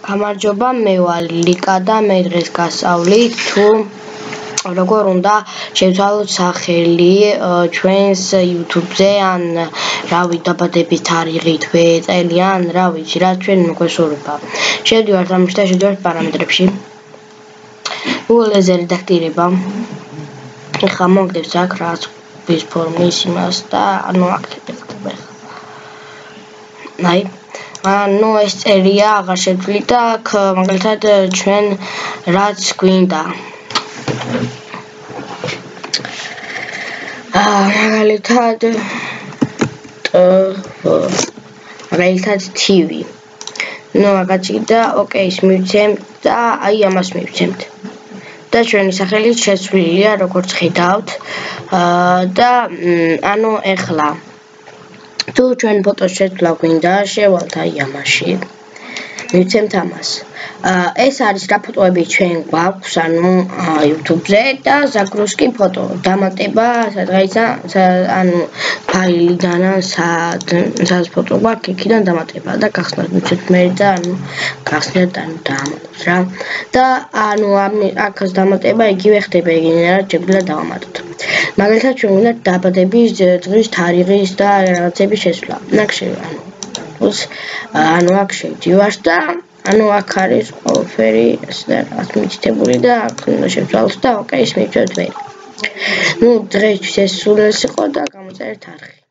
გამარჯობა, მე ვარ ლიკა და მე დღეს გასწავლით თუ როგორ უნდა შევცვალოთ სახელი ჩვენს YouTube-ზე ან რავი დაბადების თარიღი წელი ან რა ვიცი რა ჩვენ მოგვესურვება. შევდივართ ამაში და შევდივართ პარამეტრებში. უოლეზე რედაქტირება. ეხლა მოგდებს აქ რაც ვის ფორმის იმას და ანუ აქ ხდება. აი ну ეს წერია აღარ შევთვლით და აქ მაგალითად ჩვენ რაც გვინდა მაგალითად TV ну აგაჭირდა ოკეის მივცემთ და აი ამას მივცემთ და ჩვენი სახელით შეცვლილია როგორც ხედავთ და ანუ ეხლა თუ ჩვენ ფოტოს შეცვლა გვინდა შევალთ აი ამაში მივცემთ ამას ეს არის რა ფოტოები ჩვენ გვაქვს ანუ YouTube-ზე და ზაგრუსკი ფოტო დამატება სადღაიცა ანუ ფაილიდან ან სადაც ფოტო გვაქვს იქიდან დამატება და გახსნათ მივცემთ მე და ანუ გახსნათ ანუ დაამატოთ რა და ანუ აქაც დამატება იგივე ხდება ეგენერად შეგვიძლია დავამატოთ მაგალითად ჩვენ უნდა დაბადების დღის თარიღის და რაღაცების შესვლა ანუ აქ შევდივართ და ანუ აქ არის ყველაფერი ესე და რაღაც მითითებული და აქ უნდა შევცვალოთ და ოკეის მივცემთ მე. ну დღეისთვის ეს სულ ეს იყო და გამოწერეთ არხი.